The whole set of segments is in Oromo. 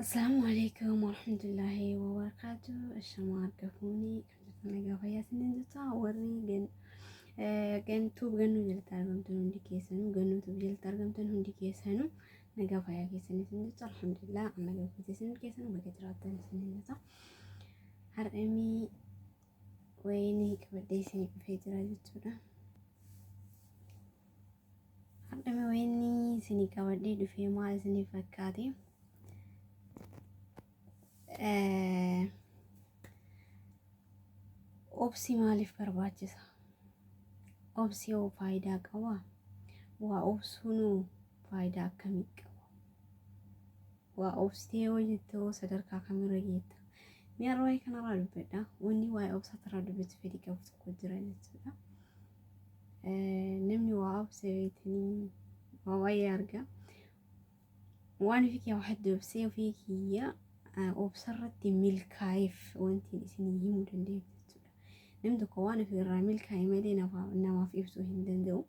السلام عليكم ورحمة الله وبركاته. الشمار كفوني كنت نجا فيا سنين تصورني جن توب جنو جل ترجم تنو دي كيسانو جنو توب جل ترجم تنو دي كيسانو نجا فيا كيسانو سنين الحمد لله أنا جا كنت سنين كيسانو بقيت راتن سنين هرمي ويني كبدي سنين في تراجع تورا هرمي ويني سنين كبدي دفي مال سنين فكاتي obsi maaliif barbaachisa? Obsi yoo faayidaa qaba? Waa obsuun faayidaa akkamii qaba? Waa obsitee yoo jettee sadarkaa kamirra geetta? Mi'a ro'ee kanarraa dubbadha. Wanni waa'ee obsatarraa dubbatu fedhii qabu tokko jira jechuudha. Namni waa obseetii waa waa'ee arga. Waan fi kiyyaa waxaad obsee ofii kiyyaa obsarratti milkaa'eef wanti isin himuu dandeenya. نمت كوان في الراميل كايمالي نواف إبسو هندندو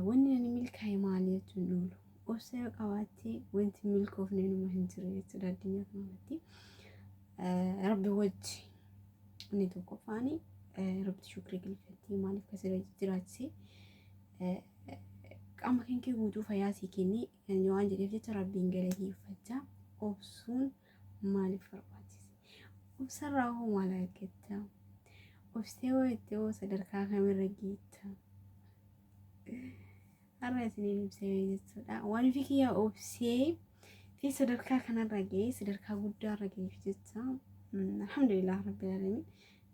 واني ميل كايمالي تنولو وسير قواتي وانت ميلكو فنينو مهنجرية تدا الدنيا كمالتي ربي وجه اني توقف فاني ربي شكري قلفتي مالي كسر جراتي أما كنكي ودو فياسي كني يعني يوان جريفتي ربي انجلي فتا وبسون مالي فرباتي وبسرعه مالا كتا وبستوى صدركا كاميرا جيتا الرئيسين بسوي جدا وانا فيك يا أوبسي في صدركا كان رجعي صدركا قد رجعي في جدا الحمد لله رب العالمين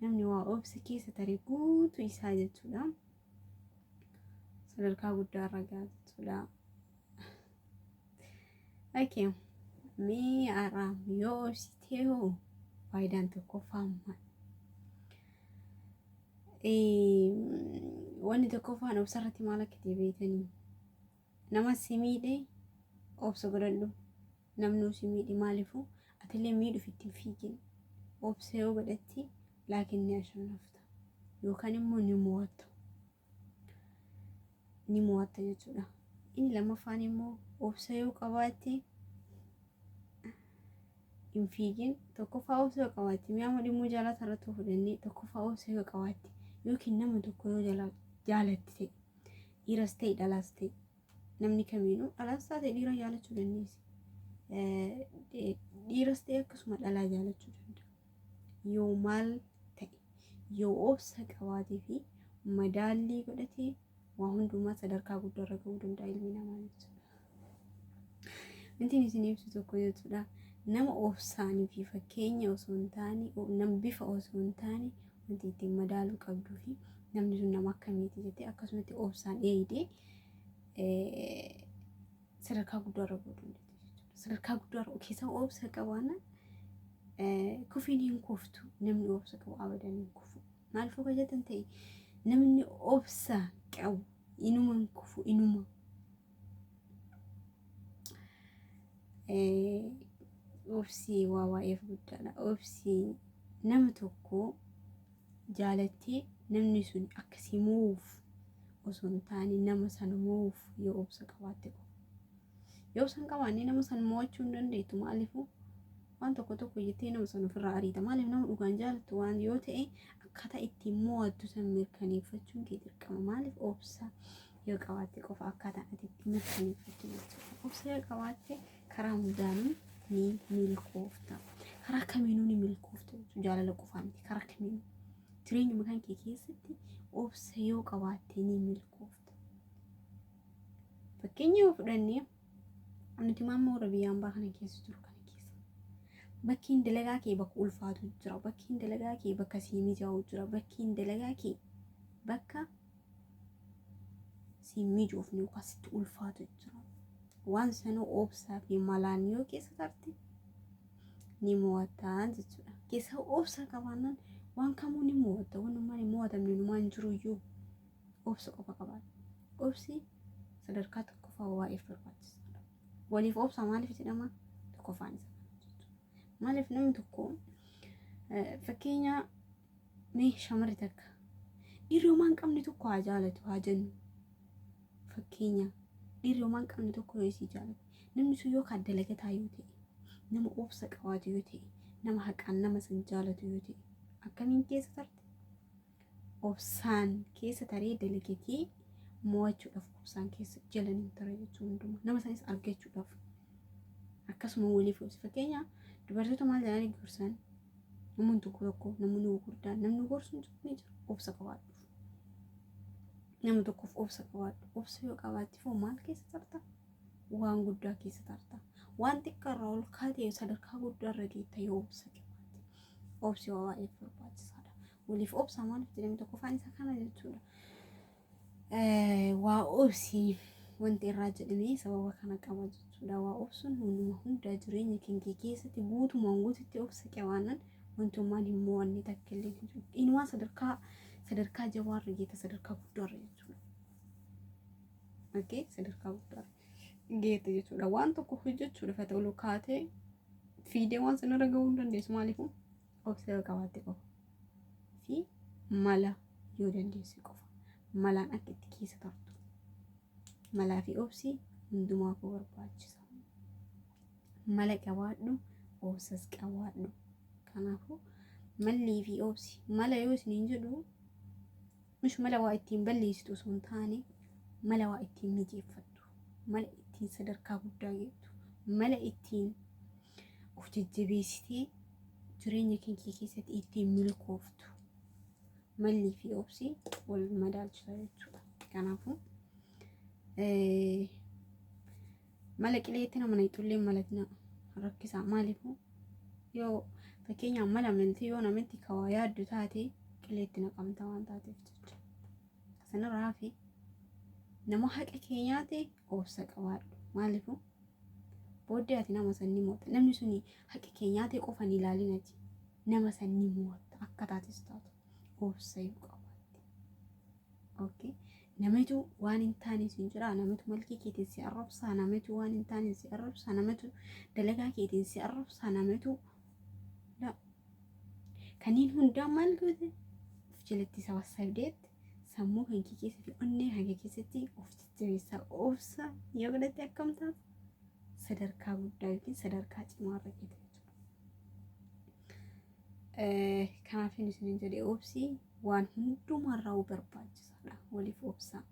نمني وأوبسي كي ستريقوت ويساعد جدا صدركا قد رجعي جدا أوكي مي أرام يوبسي تيو فايدان تكوفام wanni tokko faan obsarratti maal akka beeytanii nama simiidhe obsa godhadhu namnuu simiidhe maaliifuu atillee miidhuuf ittiin fiigin obsa yoo godhatti laakiin ashannafta yookaan immoo ni mo'atta jechuudha. Inni lammaffaan immoo obsa yoo qabaatte hin fiigin tokkoffaa obsa yoo qabaatte mi'a dhimmoo jaalata irratti fudhannee tokkoffaa obsa yoo qabaatte yookiin nama tokko yoo jaalatti ta'e dhiiras ta'e dhalaas ta'e namni kamiinuu dhalaas ta'e dhiira jaalachuu dandeessi. Dhiiras ta'e akkasuma dhalaa jaalachuu danda'a. Yoo maal ta'e yoo obsa qabaatee fi madaallii godhatee waa hundumaa sadarkaa guddaarra gahuu danda'a ilmi namaa jechuudha. Wanti isin ibsu tokko jechuudha. Nama obsaanii fi fakkeenya osoo hin taane nama bifa osoo hin taane wanti ittiin madaaluu qabduu fi namni sun nama akkamiiti jettee akkasumatti obsaan eeyidee sadarkaa guddaarra gahuu dandeetti jechuudha. Sadarkaa guddaarra keessa obsa qabaanna kufiin hin kuftu namni obsa qabu abadan hin kufu. Maaliifuu kan jettan ta'e namni obsa qabu inuma hin kufu inuma. Obsi waa waa'eef guddaadha. Obsi nama tokko jaalattee namni sun akkasii mo'uuf osoo hin taane nama sana mo'uuf yoo obsa qabaatte qofa. Yoo obsa hin qabaanne nama sana mo'achuu hin dandeettu. Maaliifuu waan tokko jettee nama sana ofirraa ariita. Maaliif nama dhugaan jaalattu waan yoo ta'e akkaataa ittiin mo'attu san mirkaneeffachuun kee dirqama. Maaliif obsa yoo qabaatte qofa akkaataa ati ittiin mirkaneeffattu jechuudha. Obsa yoo qabaatte karaa hundaanuu ni milkoofta. Karaa kamiinuu ni milkoofta jechuudha. Jaalala qofaa miti karaa kamiinuu. Jireenya makaan kee keessatti obsa yoo qabaatte ni milkoofta. Fakkeenya yoo fudhannee nuti maammoo biyya hambaa kana keessa jiru kana keessa bakkiin dalagaa kee bakka ulfaatu jira. Bakkiin dalagaa kee bakka sii mijaa'u jira. Bakkiin dalagaa kee bakka sii mijoofne yookaan sitti ulfaatu jira. Waan sana obsaa fi malaan yoo keessa tarte ni mo'ataa jechuudha. Keessa obsa qabaannaan waan kamuu ni mo'atta. Wanummaan ni mo'atamne numaan jiruyyuu obsa qofa qabaata. Obsi sadarkaa tokkoffaa waa'eef barbaachisaadha. Waliif obsa maaliif jedhama? Tokkoffaan isa kana. Maaliif namni tokko fakkeenya mee shamarri takka dhiirri homaa hin qabne tokko haa jaalatu haa jennu. Fakkeenya dhiirri homaa hin qabne tokko yoo isii jaalatu namni sun yoo dalagaa taayuu ta'e nama obsa qabaatu yoo ta'e, nama haqaan nama san jaalatu yoo ta'e, akkamiin keessa tarte? Obsaan keessa taree dalagatee mo'achuudhaaf obsaan keessa jalanii tara jechuun hundumaa nama sanis argachuudhaaf akkasuma waliif obsi. Fakkeenyaaf dubartoota maal jedhanii gorsan? Namoonni tokko namoonni gurguddaan namni gorsuun ni jira. Obsa qabaadhu. Nama tokkoof obsa qabaadhu. Obsa yoo qabaattiif maal keessa tarta? Waan guddaa keessa tarta. Waan xiqqaarraa ol kaatee sadarkaa guddaarra geetta yoo obsa qabaatte. Obsi waa baay'ee barbaachisaadha. Waliif obsa maaliif jedhame tokko afaan isaa kana jechuudha. Waa obsi wanti irraa jedhamee sababa kana qaba jechuudha. Waa obsuun hunduma hundaa jireenya keenya keessatti guutumaan guututti obsa qabaanan wantummaan hin mo'anne takka illee hin jiru. Inumaa sadarkaa jabaarra geetta sadarkaa guddaarra jechuudha. Okay, sadarkaa guddaarra geetta jechuudha. Waan tokko hojjechuudha fata ol kaatee fiidee waan sanarra gahuu hin dandeessu maaliifuu obsa yoo qabaatte qofa fi mala yoo dandeesse qofa. Malaan akka itti keessa tartu. Malaa fi obsi hundumaa koo barbaachisa. Mala qabaadhu, obsas qabaadhu. Kanaafuu mallii fi obsi mala yoo isiniin jedhu mish mala waa ittiin balleessitu osoo hin taane mala waa ittiin mijeeffattu, mala ittiin sadarkaa guddaa geettu, mala ittiin of jajjabeessitee jireenya keenya keessatti ittiin milkooftu. Mallii fi obsi wal madaalchisa jechuudha. Kanaafuu mala qileetti nama na itullee malatina rakkisaa maaliifuu yoo fakkeenyaaf mala amantii yoo namatti kawaa yaaddu taate qileetti naqamta waan taateef jechuudha. Sanarraa fi nama haqa keenyaati obsa qabaadhu maaliifuu booddee ati nama sanni mo'ata. Namni suni haqa keenyaati qofan ilaalinaati nama sanni mo'ata akka taates taatu. Obsa yoo qabaatte. Okay. Namatu waan hin taane siin jira. Namatu malkii keetiin si arrabsaa. Namatu waan hin taane si arrabsaa. Namatu dalagaa keetiin si arrabsaa. Namatu kanneen hundaa maal goote of jalatti sabassabdeetti sammuu kan kee keessatti onnee kan keessatti of jajjabeessaa obsa yoo godhatte akkam taatu sadarkaa guddaa yookiin sadarkaa cimaarra geeta. Kanaaf isiniin jedhee obsi waan hundumarraa barbaachisaadha. Waliif obsaa.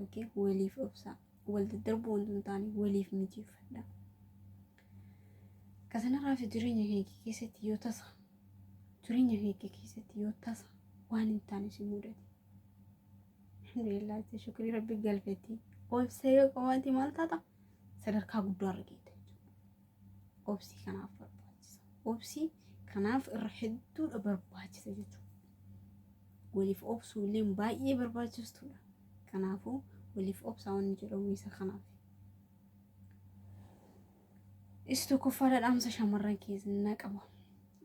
Okay, waliif obsaa. Wal daddarbuu wanti hin taane waliif mijeeffadha. Kasanarraa fi jireenya keenya keessatti yoo tasa waan hin taane si mudate. Alhamdulillah shukrii rabbi galfetti. Obsa yoo qabaate maal taata? Sadarkaa guddaarra geeta jechuudha. Obsi kanaaf barbaachisa. Obsi kanaaf irra hedduudha barbaachisa jechuudha. Waliif obsuu illee baay'ee barbaachistuudha. Kanaafuu waliif obsaa waan jedhamu isa kanaaf. Isa tokkoffaadha dhaamsa shamarran keessa qaba.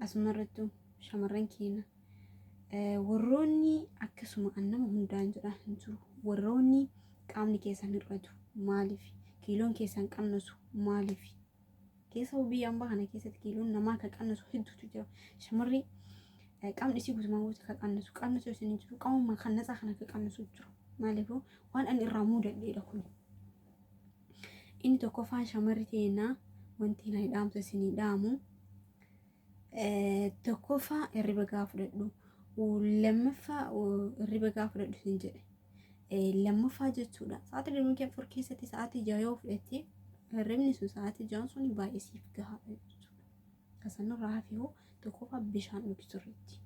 Asumarrattu shamarran keenya warroonni akkasuma annama hundaan jedha hin jiru. Warroonni qaamni keessan hir'atu maaliif? Kiiloon keessan qannasu maaliif? Keessa biyya ambaa kana keessatti kiiloon namaa kan qannasu hedduutu jira. Shamarri qaamni isii guutumaan guutuu kan qannasu isin jiru. Qaamuma kan natsaa kana kan qannasu jiru. Maaliifuu waan ani irraa muudadheedha kun. Inni tokkoffaan shamarri teenyaa wanti na dhaamsa isinii dhaamu tokkoffaa hirriba gaafa fudhadhu. Lammaffaa hirriba gaafa fudhadhu isin jedhe. Lammaffaa jechuudha. Sa'aatii 24 keessatti sa'aatii 6 yoo fudhatte hirribni sun sa'aatii 6 sun baay'ee siif gahaadha jechuudha. Kasanirraa hafee tokkoffaa bishaan dhugi sirriitti.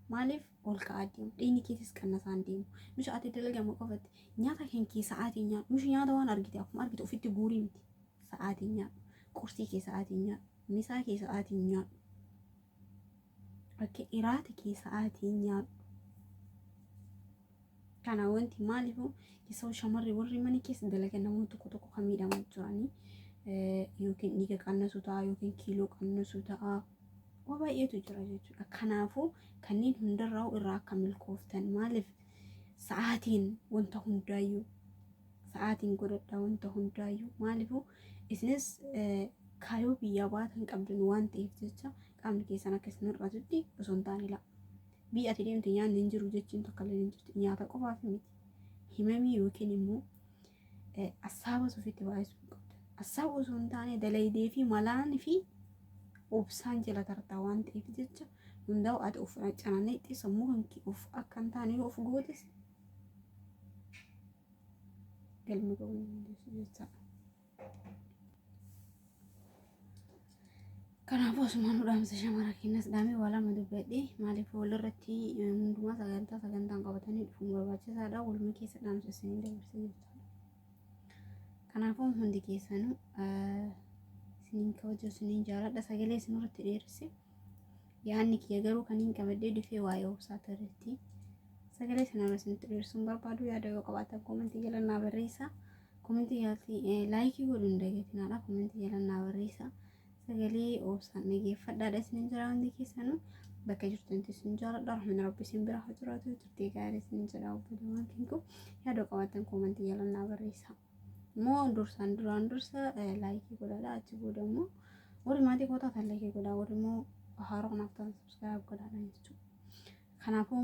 Maaliif ol ka'aa deemu? Dhiigni keessas qannasaan deemu. Nuti ati dalagama qofatti nyaata kan kee sa'aatii nyaadhu. Nuti nyaata waan argite akkuma argite ofitti guurii miti. Sa'aatii nyaadhu. Qursii kee sa'aatii nyaadhu. Misaa kee sa'aatii nyaadhu. Akka iraata kee sa'aatii nyaadhu. Kana wanti maaliifuu keessaa shamarri warri mana keessa dalagan namoota tokko kan miidhamaa jiranii yookiin dhiiga qannasu ta'a yookiin kiiloo qannasu ta'a. Waa baay'eetu jira jechuudha. Kanaafuu kanneen hundarraa irraa akka milkooftan maaliif sa'aatiin wanta hundaayyuu sa'aatiin godhadhaa wanta hundaayyuu maaliifuu isinis kaayoo biyyaa baatan qabdan waan ta'eef jecha qaamni keessan akka isin hir'atutti osoo hin taane la'a. Biyya ati deemte nyaanni hin jiru jechuun tokko illee hin jirtu. Nyaata qofaaf miti. Himamii yookiin immoo assaaba ofitti baay'isuu qabda. Asaab osoo hin taane dalaydee fi malaan fi obsaan jala tartaa waan ta'eef jecha hundaa'u ati of cananneetti sammuu hanki of akka hin taane of gootes galmi ga'uu hin dandeessu jechaadha. Kanaafuu asumaan dhaamsa shamara keenyas dhaamee waa lama dubbadhee maaliif walirratti hundumaa sagantaan qabatanii dhufuun barbaachisaadha. Waluma keessa dhaamsa isinii dabarsee jechaadha. Kanaafuu hundi keessanuu isiniin kabajaa isiniin jaalladha. Sagalee isinirratti dheeresse yaadni kiyya garuu kan hin qabadhee dhufee waa'ee obsaa irratti sagalee sanarra isinitti dheersuun barbaadu. Yaada yoo qabaatan koomentii jala naa barreessaa. Koomentii jalatti laayikii godhuun hin dagatinaa. Koomentii jala naa barreessaa. Sagalee obsaan dhageeffadhaadha isiniin jira hundi keessanuu bakka jirtanitti isin jaalladha. Rahmina Rabbi isin bira haa jiraatu. Turtii gaarii isiniin jedha obboleewwan keenya. Yaada qabaatan koomentii jala naa barreessaa. Moo duraan dursa laayikii godhadha. Achi booda immoo warri maatii kootaa kan laayikii godhaa warri immoo haaroo kanaaf ta'an subscribe godhadha jechuudha. Kanaafuu